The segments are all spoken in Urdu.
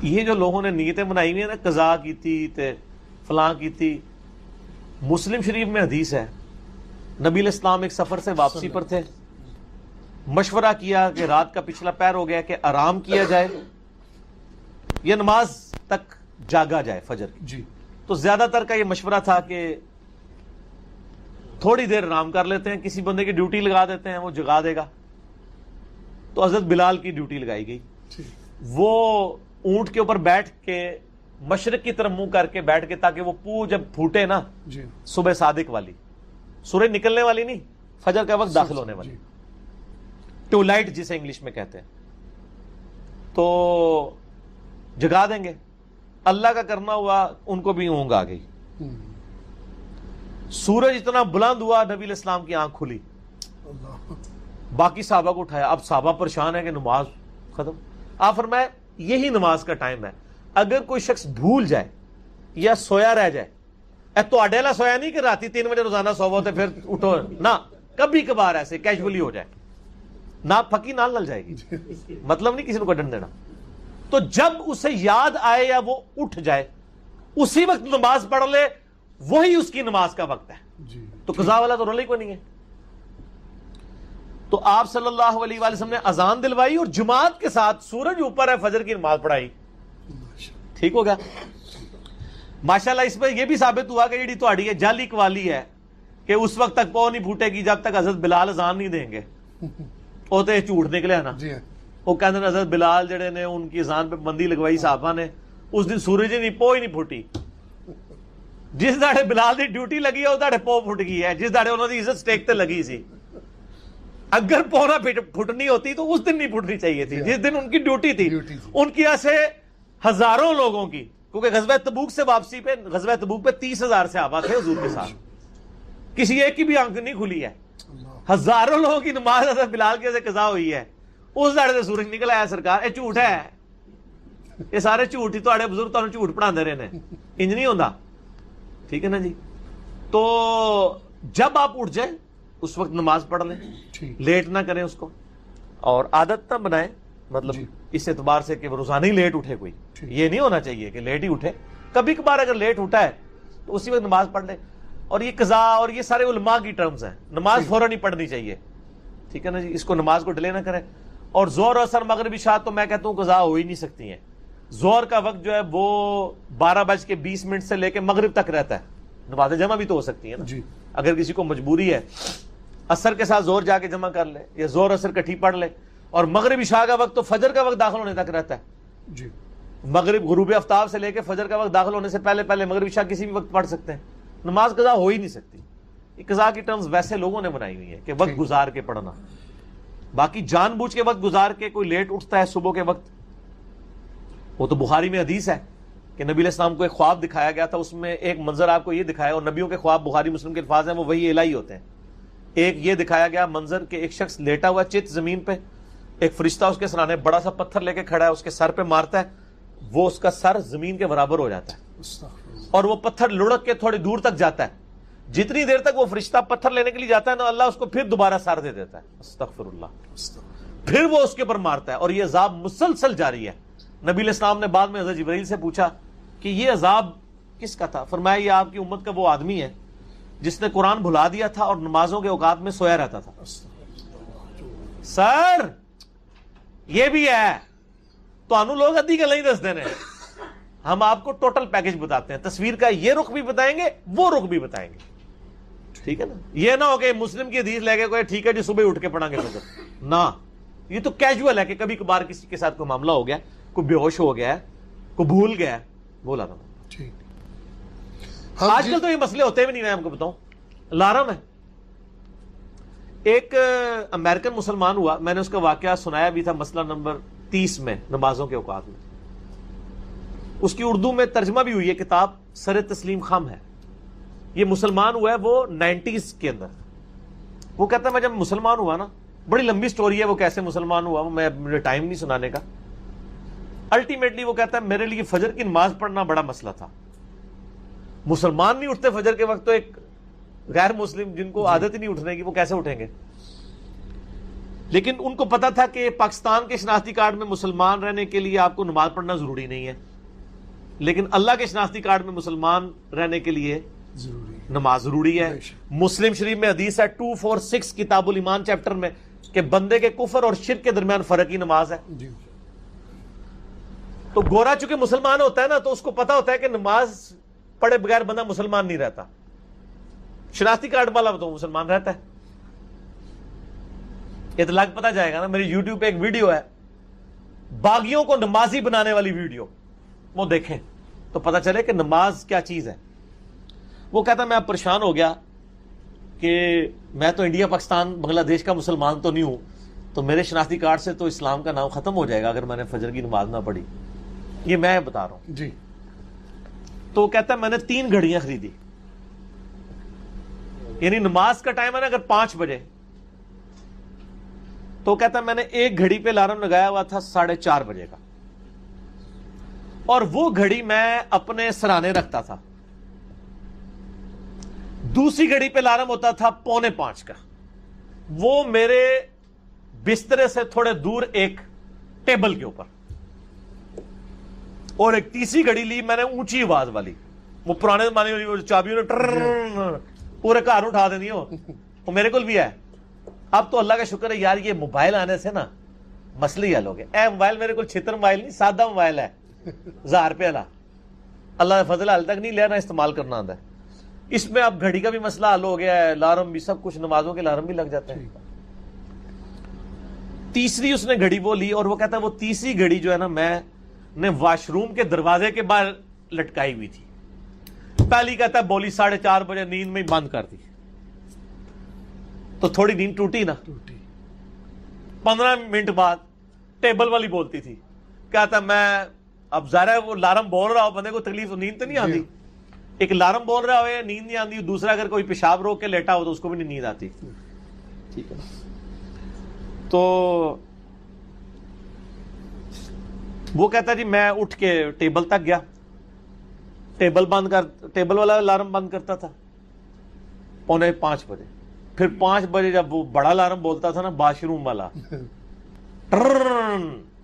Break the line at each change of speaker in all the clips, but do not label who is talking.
یہ جو لوگوں نے نیتیں بنائی ہوئی ہیں نا، قضا کی تھی تے فلاں کی تھی، مسلم شریف میں حدیث ہے، نبی علیہ السلام ایک سفر سے واپسی پر تھے، مشورہ کیا کہ رات کا پچھلا پہر ہو گیا کہ آرام کیا جائے یا نماز تک جاگا جائے فجر کی.
جی
تو زیادہ تر کا یہ مشورہ تھا کہ تھوڑی دیر آرام کر لیتے ہیں، کسی بندے کی ڈیوٹی لگا دیتے ہیں، وہ جگا دے گا. تو حضرت بلال کی ڈیوٹی لگائی گئی. وہ اونٹ کے اوپر بیٹھ کے مشرق کی طرف منہ کر کے بیٹھ کے، تاکہ وہ پو جب پھوٹے نا
جی
صبح صادق والی، سورج نکلنے والی نہیں، فجر کا وقت داخل ہونے والی، ٹو لائٹ جسے انگلش میں کہتے ہیں، تو جگا دیں گے. اللہ کا کرنا ہوا ان کو بھی اونگ آ گئی. سورج اتنا بلند ہوا، نبی علیہ السلام کی آنکھ کھلی، باقی صحابہ کو اٹھایا. اب صحابہ پریشان ہے کہ نماز ختم. آپ فرمائے یہی نماز کا ٹائم ہے. اگر کوئی شخص بھول جائے یا سویا رہ جائے، تو اڈیلا سویا نہیں کہ راتی 3 بجے روزانہ سو ہوتے پھر اٹھو نہ، کبھی کبھار ایسے کیجولی ہو جائے نہ، پھکی نال نل جائے گی. مطلب نہیں کسی کو کڈن دینا. تو جب اسے یاد آئے یا وہ اٹھ جائے، اسی وقت نماز پڑھ لے، وہی اس کی نماز کا وقت ہے. تو قضا والا تو رولا ہی کوئی نہیں ہے. تو آپ صلی اللہ علیہ وآلہ وسلم نے اذان دلوائی اور جماعت کے ساتھ سورج اوپر ہے فجر کی نماز پڑھائی. ٹھیک ہو گیا. ماشاءاللہ اس میں یہ بھی ثابت ہوا کہ جیڑی تہاڈی ہے جعلی قوالی ہے کہ اس وقت تک پو نہیں پھوٹے گی جب تک حضرت بلال اذان نہیں دیں گے. وہ تو جھوٹ نکلے نا. وہ کہتے ہیں حضرت بلال جڑے نے ان کی اذان پہ بندی لگوائی صحابہ نے، اس دن سورج ہی نہیں، پو ہی نہیں پھوٹی. جس داڑے بلال دی ڈیوٹی لگی ہے اس داڑے پو پھٹ گئی ہے، جس داڑے انہوں نے عزت سٹیک تے لگی سی. اگر پو نہ پھٹنی ہوتی تو اس دن نہیں پھٹنی چاہیے تھی، جس دن ان کی ڈیوٹی تھی. ان کی ایسے ہزاروں لوگوں کی، کیونکہ غزوہ تبوک سے واپسی پہ، غزوہ تبوک پہ 30,000 صحابہ تھے حضور کے ساتھ، کسی ایک کی بھی آنکھ نہیں کھلی ہے. ہزاروں لوگوں کی نماز حضرت بلال کے سے قضا ہوئی ہے. اس داڑے سے سورج نکل آیا. سرکار یہ جھوٹ ہے، یہ سارے جھوٹ ہی، تہاڈے بزرگ تہاڈوں جھوٹ پڑھا رہے ہیں، انج نہیں ہوندا. ٹھیک ہے نا جی. تو جب آپ اٹھ جائیں اس وقت نماز پڑھ لیں، لیٹ نہ کریں اس کو، اور عادت نہ بنائیں، مطلب اس اعتبار سے کہ روزانہ ہی لیٹ اٹھے. کوئی یہ نہیں ہونا چاہیے کہ لیٹ ہی اٹھے. کبھی کبھار اگر لیٹ اٹھا ہے تو اسی وقت نماز پڑھ لیں. اور یہ قضا اور یہ سارے علماء کی ٹرمز ہیں، نماز فوراً نہیں پڑھنی چاہیے. ٹھیک ہے نا جی. اس کو نماز کو ڈیلے نہ کریں. اور زہر اثر مغرب عشاء تو میں کہتا ہوں قضا ہو ہی نہیں سکتی ہیں. زہر کا وقت جو ہے وہ 12:20 سے لے کے مغرب تک رہتا ہے. نماز جمع بھی تو ہو سکتی ہے نا اگر کسی کو مجبوری ہے. اثر کے ساتھ زہر جا کے جمع کر لے یا زہر اثر کٹھی پڑھ لے. اور مغرب عشاء کا وقت تو فجر کا وقت داخل ہونے تک رہتا ہے. مغرب غروب آفتاب سے لے کے فجر کا وقت داخل ہونے سے پہلے پہلے مغرب عشاء کسی بھی وقت پڑھ سکتے ہیں. نماز قضا ہو ہی نہیں سکتی. یہ قضا کی ٹرمز ویسے لوگوں نے بنائی ہوئی ہے کہ وقت گزار کے پڑھنا. باقی جان بوجھ کے وقت گزار کے کوئی لیٹ اٹھتا ہے صبح کے وقت، وہ تو بخاری میں حدیث ہے کہ نبی علیہ السلام کو ایک خواب دکھایا گیا تھا. اس میں ایک منظر آپ کو یہ دکھایا، اور نبیوں کے خواب بخاری مسلم کے الفاظ ہیں وہ وہی الہی ہوتے ہیں. ایک یہ دکھایا گیا منظر کہ ایک شخص لیٹا ہوا چت زمین پہ، ایک فرشتہ اس کے سرانے بڑا سا پتھر لے کے کھڑا ہے، اس کے سر پہ مارتا ہے، وہ اس کا سر زمین کے برابر ہو جاتا ہے، اور وہ پتھر لڑک کے تھوڑی دور تک جاتا ہے. جتنی دیر تک وہ فرشتہ پتھر لینے کے لیے جاتا ہے نا، اللہ اس کو پھر دوبارہ سر دے دیتا ہے. استغفر اللہ. پھر وہ اس کے اوپر مارتا ہے، اور یہ عذاب مسلسل جاری ہے. نبی علیہ السلام نے بعد میں حضرت جبرائیل سے پوچھا کہ یہ عذاب کس کا تھا؟ فرمایا یہ آپ کی امت کا وہ آدمی ہے جس نے قرآن بھلا دیا تھا اور نمازوں کے اوقات میں سویا رہتا تھا. سر یہ بھی ہے تو انو لوگ ادھی کا نہیں دس دینے، ہم آپ کو ٹوٹل پیکج بتاتے ہیں. تصویر کا یہ رخ بھی بتائیں گے، وہ رخ بھی بتائیں گے. ٹھیک ہے نا. یہ نہ ہو کہ مسلم کی حدیث لے کے کوئی ٹھیک ہے جی صبح اٹھ کے پڑھیں گے فجر، نہ. یہ تو کیجول ہے کہ کبھی کبھار کسی کے ساتھ کوئی معاملہ ہو گیا، کوئی بے ہوش ہو گیا ہے، کوئی بھول گیا ہے، بولا تھا. آج کل تو یہ مسئلے ہوتے بھی نہیں. میں آپ کو بتاؤں الارم ہے. ایک امریکن مسلمان ہوا، میں نے اس کا واقعہ سنایا بھی تھا مسئلہ نمبر 30 میں، نمازوں کے اوقات میں. اس کی اردو میں ترجمہ بھی ہوئی ہے کتاب، سر تسلیم خم ہے. یہ مسلمان ہوا ہے وہ 90s کے اندر. وہ کہتا ہے میں جب مسلمان ہوا نا، بڑی لمبی سٹوری ہے وہ کیسے مسلمان ہوا، وہ مجھے ٹائم نہیں سنانے کا. الٹیمیٹلی وہ کہتا ہے میرے لیے فجر کی نماز پڑھنا بڑا مسئلہ تھا. مسلمان نہیں اٹھتے فجر کے وقت، تو ایک غیر مسلم جن کو عادت ہی نہیں اٹھنے کی وہ کیسے اٹھیں گے؟ لیکن ان کو پتا تھا کہ پاکستان کے شناختی کارڈ میں مسلمان رہنے کے لیے آپ کو نماز پڑھنا ضروری نہیں ہے، لیکن اللہ کے شناختی کارڈ میں مسلمان رہنے کے لیے نماز ضروری ہے۔ مسلم شریف میں حدیث ہے 246 کتاب الایمان چیپٹر میں کہ بندے کے کفر اور شرک کے درمیان فرق ہی نماز ہے۔ تو گورا چونکہ مسلمان ہوتا ہے نا، تو اس کو پتا ہوتا ہے کہ نماز پڑھے بغیر بندہ مسلمان نہیں رہتا، شناختی کارڈ والا تو مسلمان رہتا ہے۔ اطلاق پتا جائے گا نا، میری یوٹیوب پہ ایک ویڈیو ہے باغیوں کو نمازی بنانے والی ویڈیو، وہ دیکھیں تو پتا چلے کہ نماز کیا چیز ہے۔ وہ کہتا میں اب پریشان ہو گیا کہ میں تو انڈیا پاکستان بنگلہ دیش کا مسلمان تو نہیں ہوں، تو میرے شناختی کارڈ سے تو اسلام کا نام ختم ہو جائے گا اگر میں نے فجر کی نماز نہ پڑھی۔ یہ میں بتا رہا ہوں
جی۔
تو کہتا ہے میں نے 3 گھڑیاں خریدی، یعنی نماز کا ٹائم ہے نا اگر 5 بجے، تو کہتا ہے میں نے ایک گھڑی پہ الارم لگایا ہوا تھا 4:30 بجے کا، اور وہ گھڑی میں اپنے سرانے رکھتا تھا۔ دوسری گھڑی پہ الارم ہوتا تھا 4:45 کا، وہ میرے بسترے سے تھوڑے دور ایک ٹیبل کے اوپر، اور ایک تیسری گھڑی لی میں نے اونچی آواز والی، وہ پرانے زمانے والی چابیوں نے پورے گھر اٹھا دینی، وہ میرے کو بھی ہے۔ اب تو اللہ کا شکر ہے یار، یہ موبائل آنے سے نا مسئلہ ہی حل ہو گیا۔ اے موبائل میرے کو چھتر موبائل نہیں، سادہ موبائل ہے 1000 روپے والا، اللہ کا فضل حال تک نہیں لینا استعمال کرنا آتا ہے۔ اس میں اب گھڑی کا بھی مسئلہ حل ہو گیا ہے، الارم بھی، سب کچھ، نمازوں کے الارم بھی لگ جاتے ہیں۔ تیسری اس نے گھڑی وہ لی، اور وہ کہتا ہے وہ تیسری گھڑی جو ہے نا میں نے واش روم کے دروازے کے باہر لٹکائی ہوئی تھی۔ پہلی کہتا ہے بولی 4:30 بجے، نیند میں ہی بند کر دی، تو تھوڑی نیند ٹوٹی نا، 15 منٹ بعد ٹیبل والی بولتی تھی، کہتا میں اب ظاہر ہے وہ الارم بول رہا ہو، بندے کو تکلیف، نیند تو نہیں آتی، ایک الارم بول رہا ہو نیند نہیں آتی، دوسرا اگر کوئی پیشاب روک کے لیٹا ہو تو اس کو بھی نہیں نیند آتی، ٹھیک ہے۔ تو وہ کہتا جی میں اٹھ کے ٹیبل تک گیا، ٹیبل والا الارم بند کرتا تھا 4:45 بجے، پھر 5 بجے جب وہ بڑا الارم بولتا تھا نا واش روم والا،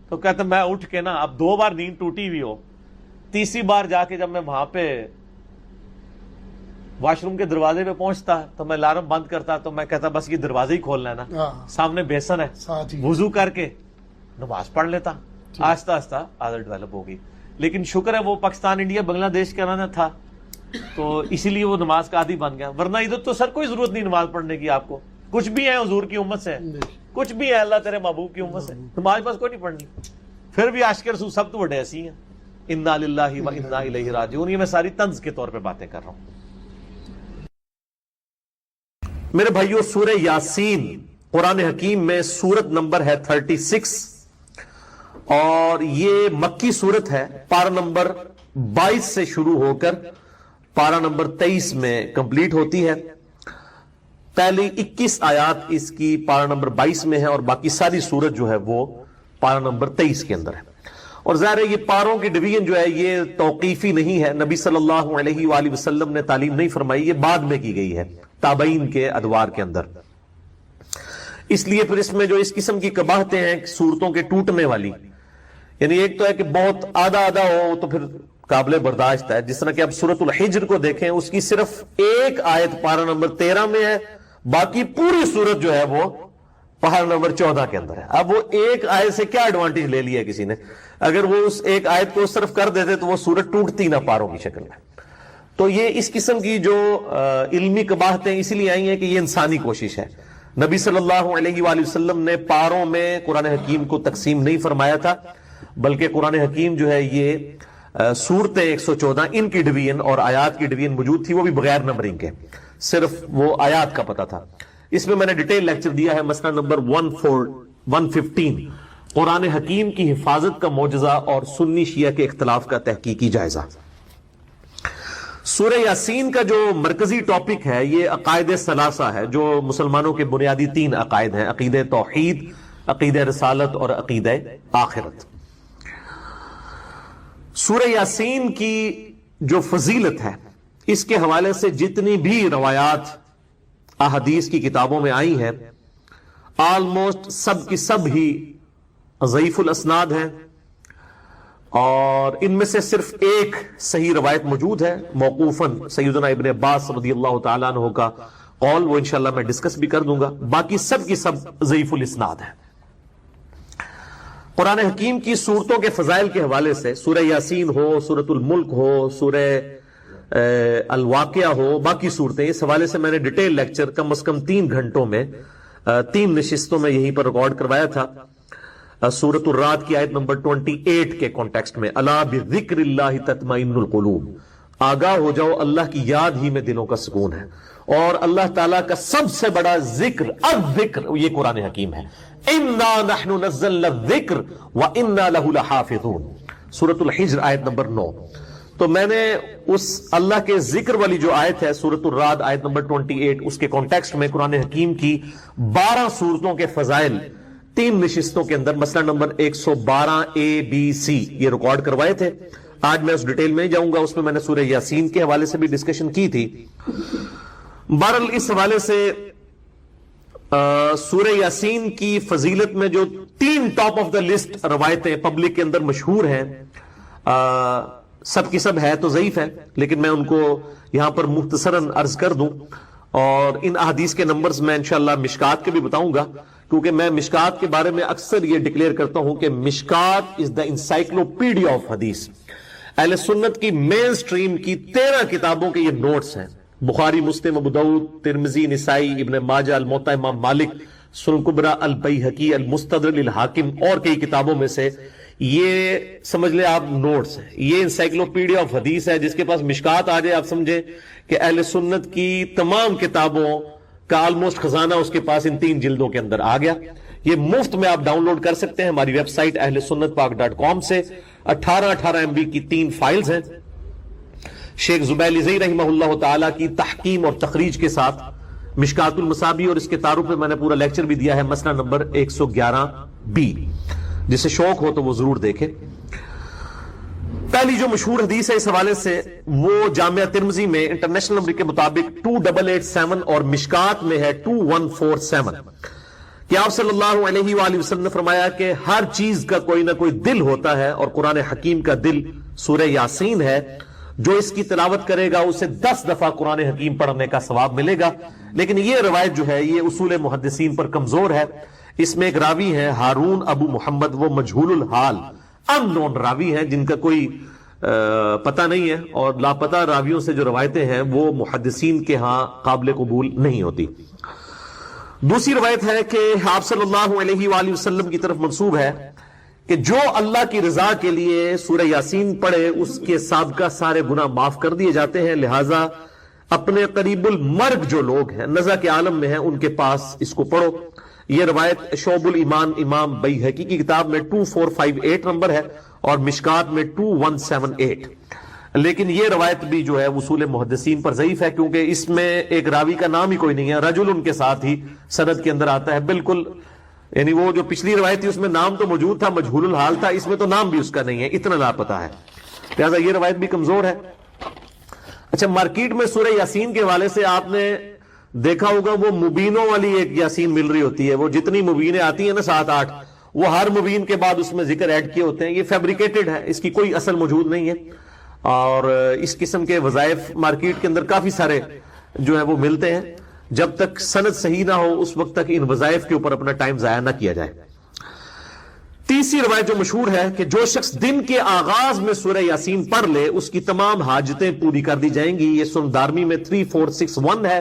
تو کہتا میں اٹھ کے نا، اب 2 بار نیند ٹوٹی ہوئی ہو، تیسری بار جا کے جب میں وہاں پہ واش روم کے دروازے پہ پہنچتا تو میں الارم بند کرتا، تو میں کہتا بس یہ دروازے ہی کھولنا ہے نا، سامنے بیسن ہے، وضو کر کے نماز پڑھ لیتا۔ آہستہ آہستہ عادت ڈیولپ ہوگی، لیکن شکر ہے وہ پاکستان انڈیا بنگلہ دیش کا نا تھا، تو اسی لیے وہ نماز کا عادی بن گیا، ورنہ ادھر تو سر کوئی ضرورت نہیں نماز پڑھنے کی، آپ کو کچھ بھی ہے حضور کی امت سے، کچھ بھی ہے اللہ تیرے محبوب کی امت سے، نماز بس کوئی نہیں پڑھنی، پھر بھی عاشق رسول سب تو بڑے ایسی ہیں، انا للہ و انا الیہ راجعون۔ یہ میں ساری طنز کے طور پہ باتیں کر رہا ہوں۔ میرے بھائیو، سورہ یاسین قرآن حکیم میں سورت نمبر ہے 36، اور یہ مکی سورت ہے، پارہ نمبر 22 سے شروع ہو کر پارہ نمبر 23 میں کمپلیٹ ہوتی ہے۔ پہلی 21 آیات اس کی پارہ نمبر 22 میں ہے، اور باقی ساری سورت جو ہے وہ پارہ نمبر 23 کے اندر ہے۔ اور ظاہر ہے یہ پاروں کی ڈویژن جو ہے یہ توقیفی نہیں ہے، نبی صلی اللہ علیہ وآلہ وسلم نے تعلیم نہیں فرمائی، یہ بعد میں کی گئی ہے تابعین کے ادوار کے اندر، اس لیے پھر اس میں جو اس قسم کی قباحتیں ہیں صورتوں کے ٹوٹنے والی، یعنی ایک تو ہے کہ بہت آدھا آدھا ہو تو پھر قابل برداشت ہے، جس طرح کہ اب سورۃ الحجر کو دیکھیں، اس کی صرف ایک آیت پارہ نمبر 13 میں ہے، باقی پوری سورت جو ہے وہ پارہ نمبر 14 کے اندر ہے۔ اب وہ ایک آیت سے کیا ایڈوانٹیج لے لیا کسی نے، اگر وہ اس ایک آیت کو صرف کر دیتے تو وہ سورت ٹوٹتی نہ پاروں کی شکل میں۔ تو یہ اس قسم کی جو علمی قباحتیں اسی لیے آئی ہیں کہ یہ انسانی کوشش ہے، نبی صلی اللہ علیہ وآلہ وسلم نے پاروں میں قرآن حکیم کو تقسیم نہیں فرمایا تھا، بلکہ قرآن حکیم جو ہے یہ سورتیں 114 ان کی ڈویژن اور آیات کی ڈویژن موجود تھی، وہ بھی بغیر نمبرنگ کے، صرف وہ آیات کا پتہ تھا۔ اس میں نے ڈیٹیل لیکچر دیا ہے، مسئلہ نمبر 115 قرآن حکیم کی حفاظت کا معجزہ اور سنی شیعہ کے اختلاف کا تحقیقی جائزہ۔ سورہ یاسین کا جو مرکزی ٹاپک ہے یہ عقائد ثلاثہ ہے، جو مسلمانوں کے بنیادی 3 عقائد ہیں، عقیدہ توحید، عقیدہ رسالت اور عقیدہ آخرت۔ سورہ یاسین کی جو فضیلت ہے اس کے حوالے سے جتنی بھی روایات احادیث کی کتابوں میں آئی ہیں، آلموسٹ سب کی سب ہی ضعیف الاسناد ہیں، اور ان میں سے صرف ایک صحیح روایت موجود ہے موقوفاً سیدنا ابن عباس رضی اللہ تعالیٰ عنہ کا قول، وہ انشاءاللہ میں ڈسکس بھی کر دوں گا، باقی سب کی سب ضعیف الاسناد ہیں۔ قرآن حکیم کی صورتوں کے فضائل کے حوالے سے سورہ یاسین ہو، سورۃ الملک ہو، سورہ الواقعہ ہو، باقی صورتیں، اس حوالے سے میں نے ڈیٹیل لیکچر کم از کم 3 گھنٹوں میں 3 نشستوں میں یہیں پر ریکارڈ کروایا تھا۔ سورۃ الرعد کی آیت نمبر 28 کے کانٹیکسٹ میں، الا بذکر اللہ تطمئن القلوب، آگاہ ہو جاؤ اللہ کی یاد ہی میں دلوں کا سکون ہے، اور اللہ تعالیٰ کا سب سے بڑا ذکر الذکر یہ قرآن حکیم ہے۔ انا نحن نزلنا الذکر وانا له لحافظون، سورۃ الحجر آیت نمبر 9۔ تو میں نے اس اللہ کے ذکر والی جو آیت ہے سورۃ الرعد آیت نمبر 28، اس کے کانٹیکسٹ میں قرآن حکیم کی 12 صورتوں کے فضائل 3 نشستوں کے اندر، مسئلہ نمبر 112 ABC یہ ریکارڈ کروائے تھے۔ آج میں اس ڈیٹیل میں جاؤں گا، اس میں نے سورہ یاسین کے حوالے سے بھی ڈسکشن کی تھی۔ بہرحال اس حوالے سے سورہ یاسین کی فضیلت میں جو 3 ٹاپ آف دا لسٹ روایتیں پبلک کے اندر مشہور ہیں، سب کی سب ہے تو ضعیف ہے، لیکن میں ان کو یہاں پر مختصراً عرض کر دوں، اور ان احادیث کے نمبرز میں انشاءاللہ مشکات کے بھی بتاؤں گا، کیونکہ میں مشکات کے بارے میں اکثر یہ ڈکلیئر کرتا ہوں کہ مشکات از دا انسائکلوپیڈیا آف حدیث۔ اہل سنت کی مین سٹریم کی 13 کتابوں کے یہ نوٹس ہیں، بخاری، مسلم، ابو داؤد، ترمذی، نسائی، ابن ماجہ، الموطا امام مالک، سنن کبریٰ، البیہقی، المستدرک للحاکم، اور کئی کتابوں میں سے یہ سمجھ لیں آپ نوٹس ہیں۔ یہ انسائکلوپیڈیا آف حدیث ہے، جس کے پاس مشکات آ جائے آپ سمجھیں کہ اہل سنت کی تمام کتابوں کا آلموسٹ خزانہ اس کے پاس ان 3 جلدوں کے اندر آ گیا۔ یہ مفت میں آپ ڈاؤن لوڈ کر سکتے ہیں ہماری ویب سائٹ اہل سنت پاک .com سے۔ 18 MB کی 3 فائلز ہیں، شیخ زبیل زئی رحمہ اللہ تعالیٰ کی تحکیم اور تخریج کے ساتھ، مشکات المصابیح، اور اس کے تعارف میں نے پورا لیکچر بھی دیا ہے، مسئلہ نمبر 111B، جسے شوق ہو تو وہ ضرور دیکھیں۔ پہلی جو مشہور حدیث ہے اس حوالے سے وہ جامعہ ترمذی میں انٹرنیشنل نمبر کے مطابق 2887 اور مشکات میں ہے 2147، کہ آپ صلی اللہ علیہ وآلہ وسلم نے فرمایا کہ ہر چیز کا کوئی نہ کوئی دل ہوتا ہے، اور قرآن حکیم کا دل سورہ یاسین ہے، جو اس کی تلاوت کرے گا اسے 10 دفعہ قرآن حکیم پڑھنے کا ثواب ملے گا۔ لیکن یہ روایت جو ہے یہ اصول محدثین پر کمزور ہے۔ اس میں ایک راوی ہے ہارون ابو محمد، وہ مجہول الحال، ان نون راوی ہیں، جن کا کوئی پتہ نہیں ہے، اور لاپتہ راویوں سے جو روایتیں ہیں وہ محدثین کے ہاں قابل قبول نہیں ہوتی۔ دوسری روایت ہے کہ آپ صلی اللہ علیہ وآلہ وسلم کی طرف منسوب ہے کہ جو اللہ کی رضا کے لیے سورہ یاسین پڑھے اس کے سابقہ سارے گناہ معاف کر دیے جاتے ہیں، لہٰذا اپنے قریب المرگ جو لوگ ہیں، نزع کے عالم میں ہیں، ان کے پاس اس کو پڑھو۔ یہ روایت شعب الایمان امام بیہقی کی کتاب میں 2458 نمبر ہے، اور مشکات میں 2178، لیکن یہ روایت بھی جو ہے اصول محدثین پر ضعیف ہے، کیونکہ اس میں ایک راوی کا نام ہی کوئی نہیں ہے، رجل ان کے ساتھ ہی سند کے اندر آتا ہے، بالکل یعنی وہ جو پچھلی روایت تھی اس میں نام تو موجود تھا، مجہول الحال تھا، اس میں تو نام بھی اس کا نہیں ہے، اتنا لاپتہ ہے، لہذا یہ روایت بھی کمزور ہے۔ اچھا، مارکیٹ میں سورہ یاسین کے حوالے سے آپ نے دیکھا ہوگا وہ مبینوں والی ایک یاسین مل رہی ہوتی ہے، وہ جتنی مبینیں آتی ہیں نا 7-8، وہ ہر مبین کے بعد اس میں ذکر ایڈ کیے ہوتے ہیں، یہ فیبریکیٹڈ ہے، اس کی کوئی اصل موجود نہیں ہے، اور اس قسم کے وظائف مارکیٹ کے اندر کافی سارے جو ہے وہ ملتے ہیں، جب تک سند صحیح نہ ہو اس وقت تک ان وظائف کے اوپر اپنا ٹائم ضائع نہ کیا جائے۔ تیسری روایت جو مشہور ہے کہ جو شخص دن کے آغاز میں سورہ یاسین پڑھ لے اس کی تمام حاجتیں پوری کر دی جائیں گی، یہ سنن دارمی میں 3461 ہے،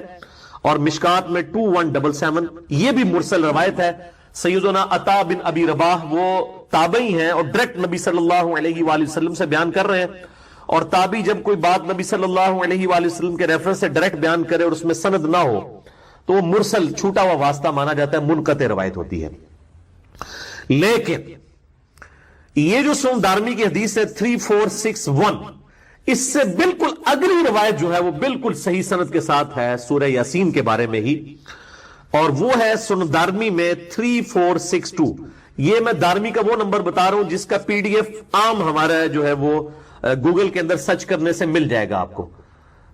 اور مشکات میں 2177، یہ بھی مرسل روایت ہے۔ سیدنا عطا بن ابی رباح وہ تابعی ہیں اور ڈائریکٹ نبی صلی اللہ علیہ وآلہ وسلم سے بیان کر رہے ہیں، اور تابعی جب کوئی بات نبی صلی اللہ علیہ وآلہ وسلم کے ریفرنس سے ڈائریکٹ بیان کرے اور اس میں سند نہ ہو تو وہ مرسل چھوٹا ہوا واسطہ مانا جاتا ہے، منقطع روایت ہوتی ہے۔ لیکن یہ جو سنن دارمی کی حدیث ہے 3461، اس سے بالکل اگلی روایت جو ہے وہ بالکل صحیح سند کے ساتھ ہے سورہ یاسین کے بارے میں ہی، اور وہ ہے سنن دارمی میں 3462۔ یہ میں دارمی کا وہ نمبر بتا رہا ہوں جس کا PDF عام ہمارا جو ہے وہ گوگل کے اندر سرچ کرنے سے مل جائے گا آپ کو،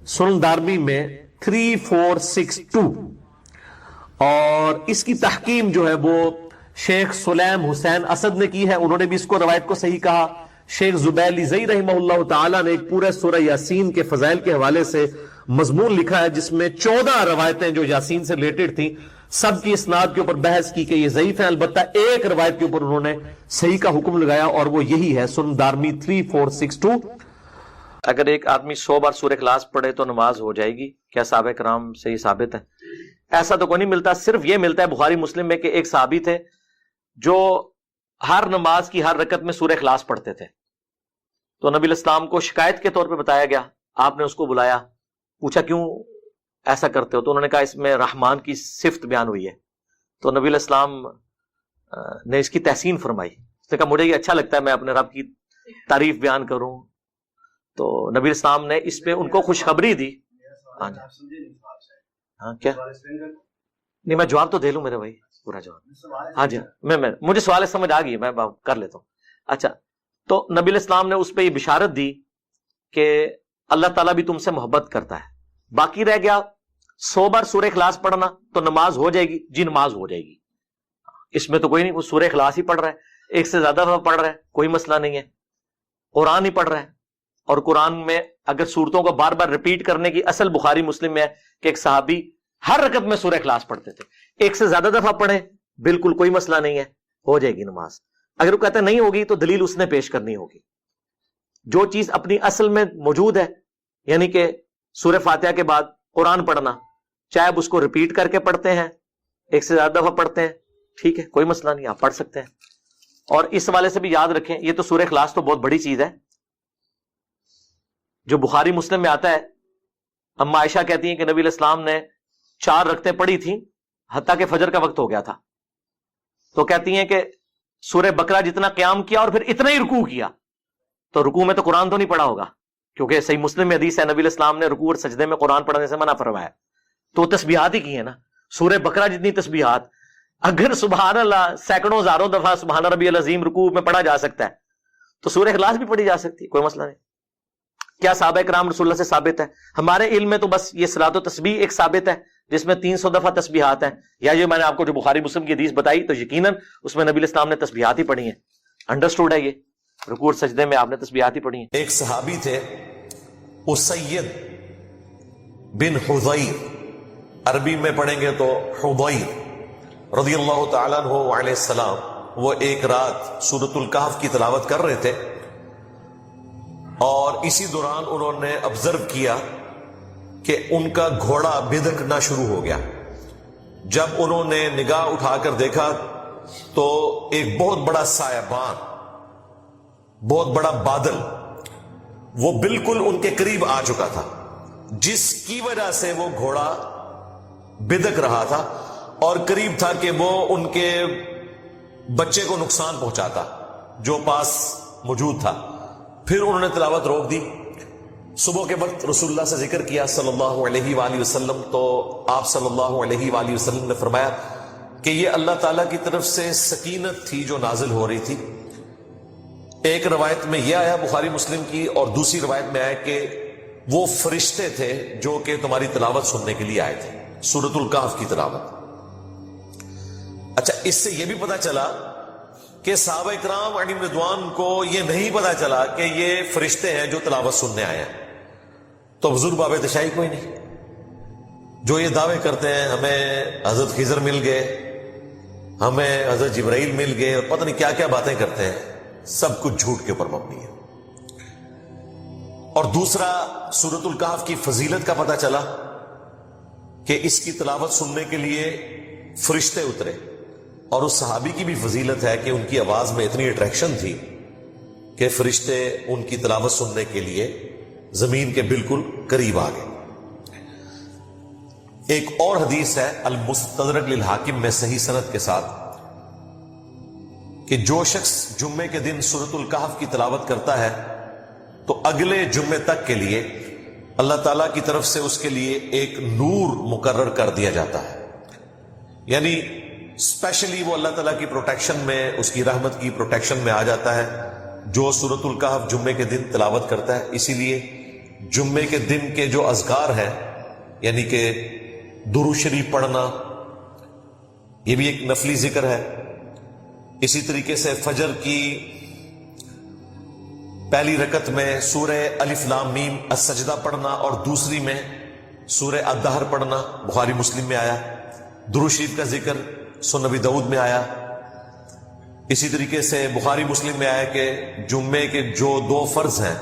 سنن دارمی میں 3462، اور اس کی تحکیم جو ہے وہ شیخ سلیم حسین اسد نے کی ہے، انہوں نے بھی اس کو روایت کو صحیح کہا. شیخ زبیلی زئی رحمہ اللہ تعالی نے ایک پورے سورہ یاسین کے فضائل کے حوالے سے مضمون لکھا ہے جس میں 14 روایتیں جو یاسین سے ریلیٹڈ تھیں سب کی اسناد کے اوپر بحث کی کہ یہ ضعیف ہیں، البتہ ایک روایت کے اوپر انہوں نے صحیح کا حکم لگایا اور وہ یہی ہے سنن دارمی 3462. اگر ایک آدمی 100 بار سورہ اخلاص پڑھے تو نماز ہو جائے گی، کیا صحابہ کرام سے یہ ثابت ہے؟ ایسا تو کوئی نہیں ملتا، صرف یہ ملتا ہے بخاری مسلم میں کہ ایک صحابی تھے جو ہر نماز کی ہر رکعت میں سورہ اخلاص پڑھتے تھے. تو نبی الاسلام کو شکایت کے طور پہ بتایا گیا، آپ نے اس کو بلایا، پوچھا کیوں ایسا کرتے ہو؟ تو انہوں نے کہا اس میں رحمان کی صفت بیان ہوئی ہے. تو نبی الاسلام نے اس کی تحسین فرمائی، اس نے کہا مجھے یہ اچھا لگتا ہے میں اپنے رب کی تعریف بیان کروں. تو نبی الاسلام نے اس پہ ان کو خوشخبری دی. ہاں کیا نہیں، میں جواب تو دے لوں میرے بھائی، پورا جواب. ہاں جی مجھے سوال سمجھ آ گئی، میں کر لیتا ہوں. اچھا، تو نبی الاسلام نے اس پہ یہ بشارت دی کہ اللہ تعالیٰ بھی تم سے محبت کرتا ہے. باقی رہ گیا 100 بار سورہ اخلاص پڑھنا تو نماز ہو جائے گی. جی نماز ہو جائے گی، اس میں تو کوئی نہیں، وہ سورہ اخلاص ہی پڑھ رہا ہے، ایک سے زیادہ پڑھ رہا ہے، کوئی مسئلہ نہیں ہے. قرآن ہی پڑھ رہا ہے، اور قرآن میں اگر صورتوں کو بار بار ریپیٹ کرنے کی اصل بخاری مسلم میں ہے کہ ایک صحابی ہر رکعت میں سورہ اخلاص پڑھتے تھے، ایک سے زیادہ دفعہ پڑھیں بالکل کوئی مسئلہ نہیں ہے، ہو جائے گی نماز. اگر وہ کہتے نہیں ہوگی تو دلیل اس نے پیش کرنی ہوگی. جو چیز اپنی اصل میں موجود ہے، یعنی کہ سورہ فاتحہ کے بعد قرآن پڑھنا، چاہے آپ اس کو ریپیٹ کر کے پڑھتے ہیں، ایک سے زیادہ دفعہ پڑھتے ہیں، ٹھیک ہے، کوئی مسئلہ نہیں، آپ پڑھ سکتے ہیں. اور اس حوالے سے بھی یاد رکھیں، یہ تو سورہ اخلاص تو بہت بڑی چیز ہے جو بخاری مسلم میں آتا ہے. اما عائشہ کہتی ہیں کہ نبی علیہ السلام نے 4 رکعتیں پڑھی تھیں حتیٰ کہ فجر کا وقت ہو گیا تھا. تو کہتی ہیں کہ سورہ بقرہ جتنا قیام کیا اور پھر اتنا ہی رکوع کیا. تو رکوع میں تو قرآن تو نہیں پڑھا ہوگا، کیونکہ صحیح مسلم میں حدیث ہے نبی علیہ السلام نے رکوع اور سجدے میں قرآن پڑھنے سے منع فرمایا. تو تسبیحات ہی کی ہیں نا، سورہ بقرہ جتنی تسبیحات، اگر سبحان اللہ سینکڑوں ہزاروں دفعہ سبحان ربی العظیم رکوع میں پڑھا جا سکتا ہے تو سورہ اخلاص بھی پڑھی جا سکتی ہے، کوئی مسئلہ نہیں. کیا صحابہ کرام رسول اللہ سے ثابت ہے؟ ہمارے علم میں تو بس یہ صلاۃ و تسبیح ایک ثابت ہے جس میں 300 دفعہ تسبیحات ہیں، یا یہ میں نے آپ کو جو بخاری مسلم کی حدیث بتائی تو یقیناً اس میں نبی علیہ السلام نے تسبیحات ہی پڑھی ہیں. انڈرسٹوڈ ہے، یہ رکوع اور سجدے میں آپ نے تسبیحات ہی پڑھی ہیں.
ایک صحابی تھے اسید بن حضیر، عربی میں پڑھیں گے تو حضیر رضی اللہ تعالیٰ عنہ علیہ السلام. وہ ایک رات سورۃ الکہف کی تلاوت کر رہے تھے اور اسی دوران انہوں نے آبزرو کیا کہ ان کا گھوڑا بھدکنا شروع ہو گیا. جب انہوں نے نگاہ اٹھا کر دیکھا تو ایک بہت بڑا سایبان، بہت بڑا بادل وہ بالکل ان کے قریب آ چکا تھا، جس کی وجہ سے وہ گھوڑا بھدک رہا تھا اور قریب تھا کہ وہ ان کے بچے کو نقصان پہنچاتا جو پاس موجود تھا. پھر انہوں نے تلاوت روک دی. صبح کے وقت رسول اللہ سے ذکر کیا صلی اللہ علیہ وآلہ وسلم، تو آپ صلی اللہ علیہ وآلہ وسلم نے فرمایا کہ یہ اللہ تعالیٰ کی طرف سے سکینت تھی جو نازل ہو رہی تھی. ایک روایت میں یہ آیا بخاری مسلم کی، اور دوسری روایت میں آیا کہ وہ فرشتے تھے جو کہ تمہاری تلاوت سننے کے لیے آئے تھے، سورۃ الکہف کی تلاوت. اچھا، اس سے یہ بھی پتا چلا کہ صحابہ کرام علیہم رضوان کو یہ نہیں پتا چلا کہ یہ فرشتے ہیں جو تلاوت سننے آئے ہیں. تو حضور باب تشائی کوئی نہیں جو یہ دعوے کرتے ہیں ہمیں حضرت خضر مل گئے، ہمیں حضرت جبرائیل مل گئے، اور پتہ نہیں کیا کیا باتیں کرتے ہیں، سب کچھ جھوٹ کے اوپر مبنی ہے. اور دوسرا سورۃ الکہف کی فضیلت کا پتہ چلا کہ اس کی تلاوت سننے کے لیے فرشتے اترے، اور اس صحابی کی بھی فضیلت ہے کہ ان کی آواز میں اتنی اٹریکشن تھی کہ فرشتے ان کی تلاوت سننے کے لیے زمین کے بالکل قریب آ گئے. ایک اور حدیث ہے المستدرک للحاکم میں صحیح سند کے ساتھ کہ جو شخص جمعے کے دن سورۃ الکہف کی تلاوت کرتا ہے تو اگلے جمعے تک کے لیے اللہ تعالیٰ کی طرف سے اس کے لیے ایک نور مقرر کر دیا جاتا ہے. یعنی اسپیشلی وہ اللہ تعالیٰ کی پروٹیکشن میں، اس کی رحمت کی پروٹیکشن میں آ جاتا ہے جو سورۃ الکہف جمعے کے دن تلاوت کرتا ہے. اسی لیے جمعے کے دن کے جو اذکار ہیں، یعنی کہ درود شریف پڑھنا، یہ بھی ایک نفلی ذکر ہے. اسی طریقے سے فجر کی پہلی رکعت میں سورہ الف لام میم السجدہ پڑھنا اور دوسری میں سورہ الدہر پڑھنا بخاری مسلم میں آیا. درود شریف کا ذکر سنن نبی داؤد میں آیا. اسی طریقے سے بخاری مسلم میں آیا کہ جمعے کے جو 2 فرض ہیں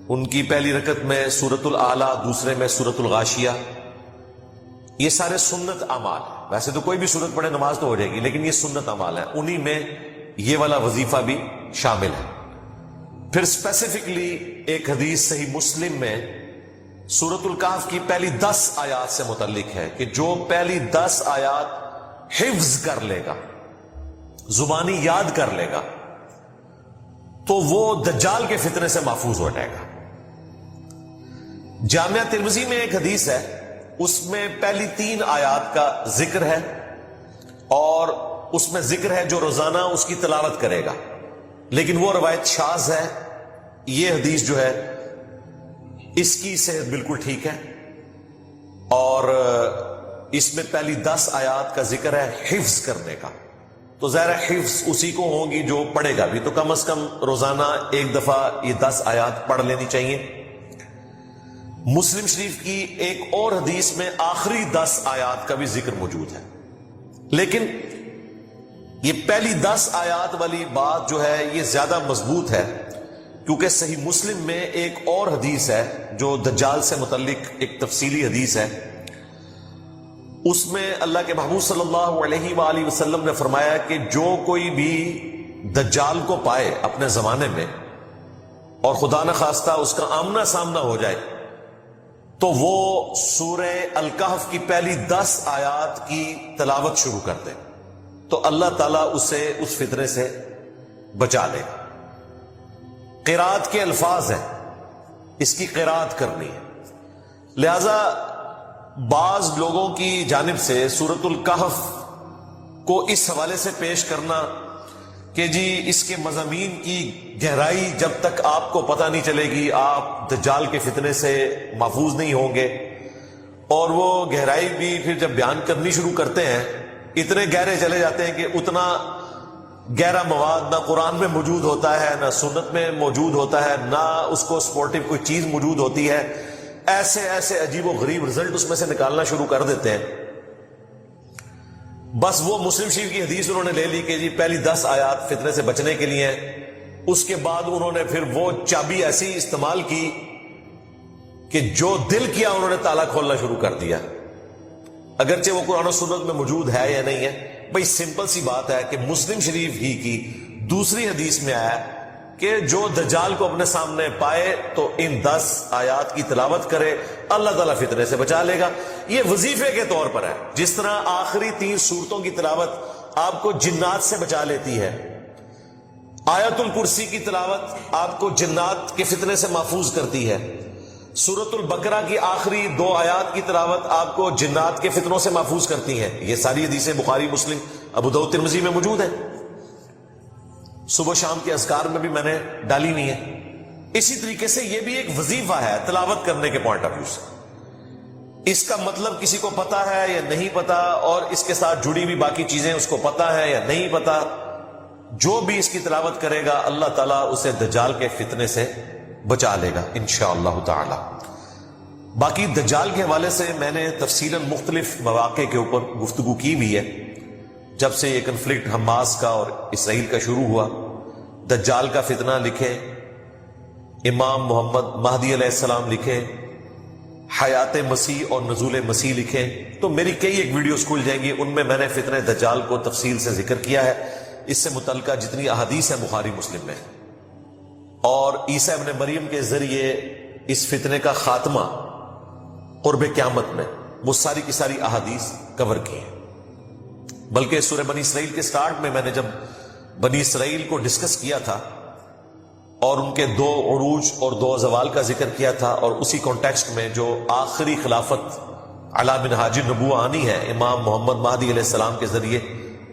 ان کی پہلی رکعت میں سورۃ الاعلی، دوسرے میں سورۃ الغاشیہ. یہ سارے سنت اعمال ہیں. ویسے تو کوئی بھی سورت پڑھے نماز تو ہو جائے گی، لیکن یہ سنت اعمال ہیں، انہی میں یہ والا وظیفہ بھی شامل ہے. پھر اسپیسیفکلی ایک حدیث صحیح مسلم میں سورۃ الکہف کی پہلی 10 آیات سے متعلق ہے کہ جو پہلی 10 آیات حفظ کر لے گا، زبانی یاد کر لے گا، تو وہ دجال کے فتنے سے محفوظ ہو جائے گا. جامعہ ترمذی میں ایک حدیث ہے، اس میں پہلی 3 آیات کا ذکر ہے اور اس میں ذکر ہے جو روزانہ اس کی تلاوت کرے گا، لیکن وہ روایت شاذ ہے. یہ حدیث جو ہے اس کی صحت بالکل ٹھیک ہے اور اس میں پہلی 10 آیات کا ذکر ہے حفظ کرنے کا. تو ظاہر حفظ اسی کو ہوگی جو پڑھے گا بھی، تو کم از کم روزانہ ایک دفعہ یہ 10 آیات پڑھ لینی چاہیے. مسلم شریف کی ایک اور حدیث میں آخری 10 آیات کا بھی ذکر موجود ہے، لیکن یہ پہلی 10 آیات والی بات جو ہے یہ زیادہ مضبوط ہے، کیونکہ صحیح مسلم میں ایک اور حدیث ہے جو دجال سے متعلق ایک تفصیلی حدیث ہے. اس میں اللہ کے محبوب صلی اللہ علیہ وآلہ وسلم نے فرمایا کہ جو کوئی بھی دجال کو پائے اپنے زمانے میں اور خدا نخواستہ اس کا آمنا سامنا ہو جائے، تو وہ سورہ الکہف کی پہلی 10 آیات کی تلاوت شروع کر دے تو اللہ تعالیٰ اسے اس فتنے سے بچا لے گا. قرات کے الفاظ ہیں، اس کی قرات کرنی ہے. لہذا بعض لوگوں کی جانب سے سورۃ الکہف کو اس حوالے سے پیش کرنا کہ جی اس کے مضامین کی گہرائی جب تک آپ کو پتہ نہیں چلے گی آپ دجال کے فتنے سے محفوظ نہیں ہوں گے، اور وہ گہرائی بھی پھر جب بیان کرنی شروع کرتے ہیں اتنے گہرے چلے جاتے ہیں کہ اتنا گہرا مواد نہ قرآن میں موجود ہوتا ہے، نہ سنت میں موجود ہوتا ہے، نہ اس کو سپورٹیو کوئی چیز موجود ہوتی ہے. ایسے عجیب و غریب رزلٹ اس میں سے نکالنا شروع کر دیتے ہیں. بس وہ مسلم شریف کی حدیث انہوں نے لے لی کہ جی پہلی 10 آیات فتنے سے بچنے کے لیے ہیں. اس کے بعد انہوں نے پھر وہ چابی ایسی استعمال کی کہ جو دل کیا انہوں نے تالا کھولنا شروع کر دیا، اگرچہ وہ قرآن و سنت میں موجود ہے یا نہیں ہے. بھئی سمپل سی بات ہے کہ مسلم شریف ہی کی دوسری حدیث میں آیا کہ جو دجال کو اپنے سامنے پائے تو ان 10 آیات کی تلاوت کرے، اللہ تعالیٰ فتنے سے بچا لے گا. یہ وظیفے کے طور پر ہے. جس طرح آخری 3 سورتوں کی تلاوت آپ کو جنات سے بچا لیتی ہے، آیت الکرسی کی تلاوت آپ کو جنات کے فتنے سے محفوظ کرتی ہے، سورۃ البقرہ کی آخری 2 آیات کی تلاوت آپ کو جنات کے فتنوں سے محفوظ کرتی ہیں. یہ ساری حدیثیں بخاری مسلم ابو داؤد ترمذی میں موجود ہیں. صبح و شام کے اذکار میں بھی میں نے ڈالی ہوئی ہے. اسی طریقے سے یہ بھی ایک وظیفہ ہے تلاوت کرنے کے پوائنٹ آف ویو سے. اس کا مطلب کسی کو پتا ہے یا نہیں پتا، اور اس کے ساتھ جڑی ہوئی باقی چیزیں اس کو پتا ہے یا نہیں پتا، جو بھی اس کی تلاوت کرے گا اللہ تعالیٰ اسے دجال کے فتنے سے بچا لے گا انشاءاللہ تعالی. باقی دجال کے حوالے سے میں نے تفصیلاً مختلف مواقع کے اوپر گفتگو کی بھی ہے. جب سے یہ کنفلکٹ حماس کا اور اسرائیل کا شروع ہوا، دجال کا فتنہ لکھے، امام محمد مہدی علیہ السلام لکھے، حیات مسیح اور نزول مسیح لکھے، تو میری کئی ایک ویڈیوز کھل جائیں گی. ان میں میں نے فتنہ دجال کو تفصیل سے ذکر کیا ہے. اس سے متعلقہ جتنی احادیث ہیں بخاری مسلم میں، اور عیسیٰ ابن مریم کے ذریعے اس فتنے کا خاتمہ قرب قیامت میں، وہ ساری کی ساری احادیث کور کی ہیں. بلکہ سورہ بنی اسرائیل کے سٹارٹ میں نے جب بنی اسرائیل کو ڈسکس کیا تھا اور ان کے 2 عروج اور 2 زوال کا ذکر کیا تھا، اور اسی کانٹیکسٹ میں جو آخری خلافت علی منہاج النبوہ آنی ہے امام محمد مہدی علیہ السلام کے ذریعے،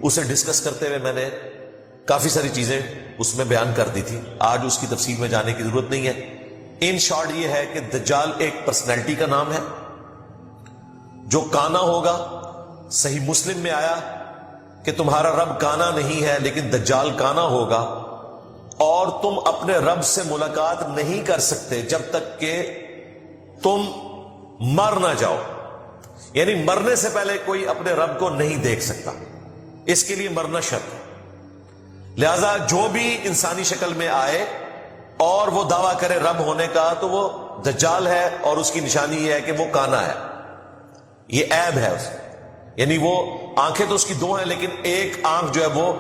اسے ڈسکس کرتے ہوئے میں نے کافی ساری چیزیں اس میں بیان کر دی تھی. آج اس کی تفصیل میں جانے کی ضرورت نہیں ہے. ان شارٹ یہ ہے کہ دجال ایک پرسنالٹی کا نام ہے جو کانا ہوگا. صحیح مسلم میں آیا کہ تمہارا رب کانا نہیں ہے لیکن دجال کانا ہوگا، اور تم اپنے رب سے ملاقات نہیں کر سکتے جب تک کہ تم مر نہ جاؤ. یعنی مرنے سے پہلے کوئی اپنے رب کو نہیں دیکھ سکتا، اس کے لیے مرنا شرط ہے. لہذا جو بھی انسانی شکل میں آئے اور وہ دعویٰ کرے رب ہونے کا تو وہ دجال ہے، اور اس کی نشانی یہ ہے کہ وہ کانا ہے. یہ عیب ہے اس. یعنی وہ آنکھیں تو اس کی دو ہیں لیکن ایک آنکھ جو ہے وہ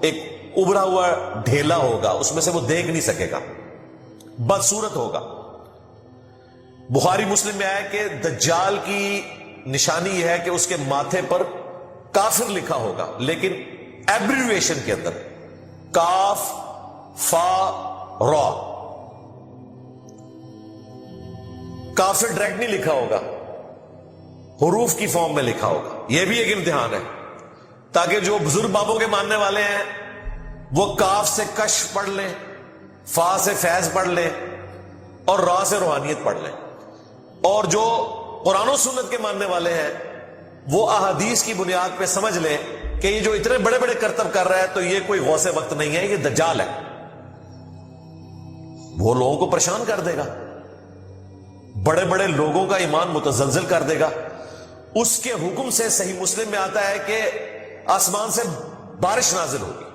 ایک ابھرا ہوا ڈھیلا ہوگا، اس میں سے وہ دیکھ نہیں سکے گا، بدصورت ہوگا. بخاری مسلم میں آیا کہ دجال کی نشانی یہ ہے کہ اس کے ماتھے پر کافر لکھا ہوگا، لیکن ایبریویشن کے اندر کاف فا را. کافر ڈائریکٹ نہیں لکھا ہوگا، حروف کی فارم میں لکھا ہوگا. یہ بھی ایک امتحان ہے تاکہ جو بزرگ بابوں کے ماننے والے ہیں وہ کاف سے کش پڑھ لیں، فا سے فیض پڑھ لیں، اور را سے روحانیت پڑھ لیں. اور جو قرآن و سنت کے ماننے والے ہیں وہ احادیث کی بنیاد پہ سمجھ لیں کہ یہ جو اتنے بڑے بڑے کرتب کر رہا ہے تو یہ کوئی غوث وقت نہیں ہے، یہ دجال ہے. وہ لوگوں کو پریشان کر دے گا، بڑے بڑے لوگوں کا ایمان متزلزل کر دے گا. اس کے حکم سے صحیح مسلم میں آتا ہے کہ آسمان سے بارش نازل ہوگی،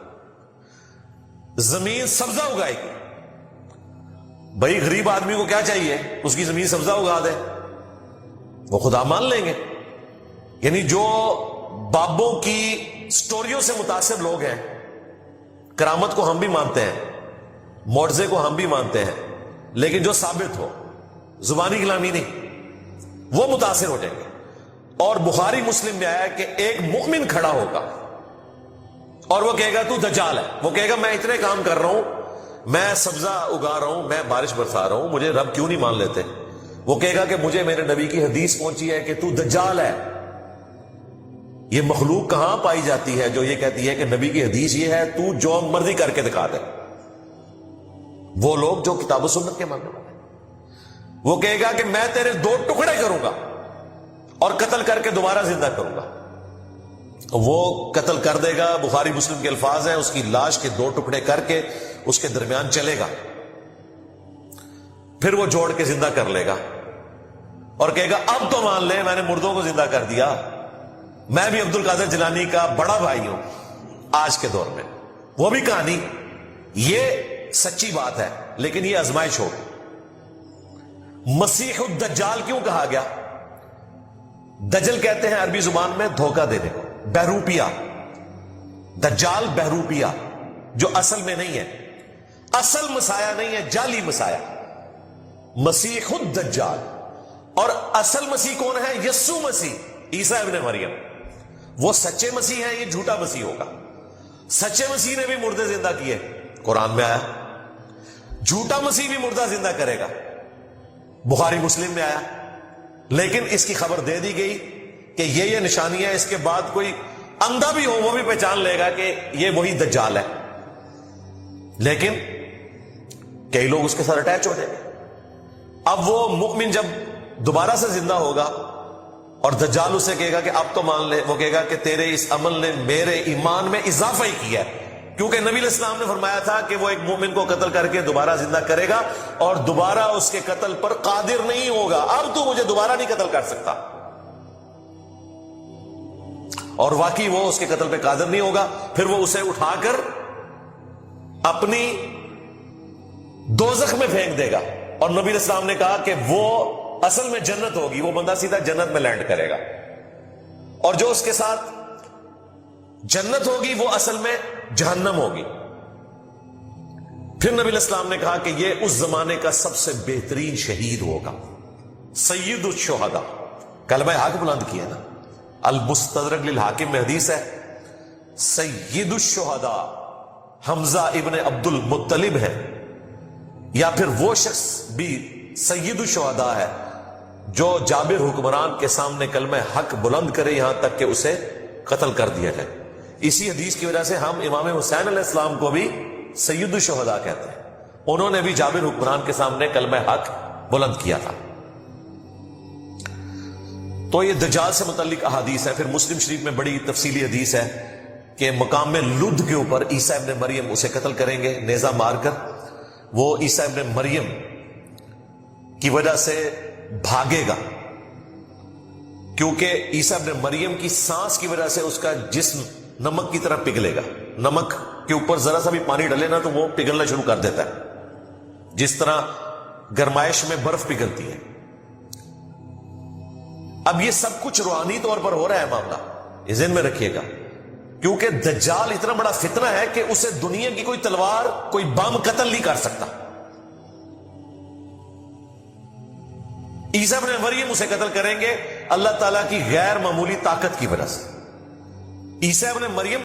زمین سبزہ اگائے گی. بھائی غریب آدمی کو کیا چاہیے؟ اس کی زمین سبزہ اگا دے، وہ خدا مان لیں گے. یعنی جو بابوں کی سٹوریوں سے متاثر لوگ ہیں، کرامت کو ہم بھی مانتے ہیں، معجزے کو ہم بھی مانتے ہیں، لیکن جو ثابت ہو، زبانی کلامی نہیں، وہ متاثر ہو جائیں گے. اور بخاری مسلم میں آیا کہ ایک مومن کھڑا ہوگا اور وہ کہے گا تو دجال ہے. وہ کہے گا میں اتنے کام کر رہا ہوں، میں سبزہ اگا رہا ہوں، میں بارش برسا رہا ہوں، مجھے رب کیوں نہیں مان لیتے؟ وہ کہے گا کہ مجھے میرے نبی کی حدیث پہنچی ہے کہ تو دجال ہے. یہ مخلوق کہاں پائی جاتی ہے جو یہ کہتی ہے کہ نبی کی حدیث یہ ہے، تو جو مرضی کر کے دکھا دے؟ وہ لوگ جو کتاب و سنت کے ماننے والے ہیں. وہ کہے گا کہ میں تیرے 2 ٹکڑے کروں گا اور قتل کر کے دوبارہ زندہ کروں گا. وہ قتل کر دے گا، بخاری مسلم کے الفاظ ہیں، اس کی لاش کے 2 ٹکڑے کر کے اس کے درمیان چلے گا، پھر وہ جوڑ کے زندہ کر لے گا اور کہے گا اب تو مان لے میں نے مردوں کو زندہ کر دیا، میں بھی عبد القادر جیلانی کا بڑا بھائی ہوں آج کے دور میں. وہ بھی کہانی، یہ سچی بات ہے لیکن یہ آزمائش ہوگی. مسیح الدجال کیوں کہا گیا؟ دجل کہتے ہیں عربی زبان میں دھوکہ دینے کو، بہروپیہ. دجال بہروپیہ جو اصل میں نہیں ہے، اصل مسایہ نہیں ہے، جعلی مسایہ. مسیح الدجال. اور اصل مسیح کون ہے؟ یسوع مسیح، عیسیٰ ابن مریم. وہ سچے مسیح ہیں، یہ جھوٹا مسیح ہوگا. سچے مسیح نے بھی مردے زندہ کیے، قرآن میں آیا. جھوٹا مسیح بھی مردہ زندہ کرے گا، بخاری مسلم میں آیا. لیکن اس کی خبر دے دی گئی کہ یہ نشانی ہے، اس کے بعد کوئی اندھا بھی ہو وہ بھی پہچان لے گا کہ یہ وہی دجال ہے. لیکن کئی لوگ اس کے ساتھ اٹیچ ہو جائیں گے. اب وہ مؤمن جب دوبارہ سے زندہ ہوگا اور دجال اسے کہے گا کہ اب تو مان لے، وہ کہے گا کہ تیرے اس عمل نے میرے ایمان میں اضافہ ہی کیا ہے، کیونکہ نبی علیہ السلام نے فرمایا تھا کہ وہ ایک مومن کو قتل کر کے دوبارہ زندہ کرے گا اور دوبارہ اس کے قتل پر قادر نہیں ہوگا. اب تو مجھے دوبارہ نہیں قتل کر سکتا. اور واقعی وہ اس کے قتل پہ قادر نہیں ہوگا. پھر وہ اسے اٹھا کر اپنی دوزخ میں پھینک دے گا. اور نبی علیہ السلام نے کہا کہ وہ اصل میں جنت ہوگی، وہ بندہ سیدھا جنت میں لینڈ کرے گا، اور جو اس کے ساتھ جنت ہوگی وہ اصل میں جہنم ہوگی. پھر نبی علیہ السلام نے کہا کہ یہ اس زمانے کا سب سے بہترین شہید ہوگا، سید الشہداء. کلمہ حق بلند کیا نا، المستدرک للحاکم میں حدیث ہے سید الشہداء حمزہ ابن عبد المطلب ہے، یا پھر وہ شخص بھی سید الشہداء ہے جو جابر حکمران کے سامنے کلمہ حق بلند کرے یہاں تک کہ اسے قتل کر دیا جائے. اسی حدیث کی وجہ سے ہم امام حسین علیہ السلام کو بھی سید الشہداء کہتے ہیں. انہوں نے بھی جابر حکمران کے سامنے کلمہ حق بلند کیا تھا. تو یہ دجال سے متعلق احادیث ہے. پھر مسلم شریف میں بڑی تفصیلی حدیث ہے کہ مقام لد کے اوپر عیسیٰ ابن مریم اسے قتل کریں گے نیزہ مار کر. وہ عیسیٰ ابن مریم کی وجہ سے بھاگے گا، کیونکہ عیسیٰ ابن مریم کی سانس کی وجہ سے اس کا جسم نمک کی طرح پگھلے گا. نمک کے اوپر ذرا سا بھی پانی ڈلے نا تو وہ پگھلنا شروع کر دیتا ہے، جس طرح گرمائش میں برف پگھلتی ہے. اب یہ سب کچھ روحانی طور پر ہو رہا ہے معاملہ، یہ ذہن میں رکھیے گا، کیونکہ دجال اتنا بڑا فتنہ ہے کہ اسے دنیا کی کوئی تلوار کوئی بم قتل نہیں کر سکتا. عیسیٰ ابن مریم اسے قتل کریں گے اللہ تعالیٰ کی غیر معمولی طاقت کی وجہ سے. عیسیٰ ابن مریم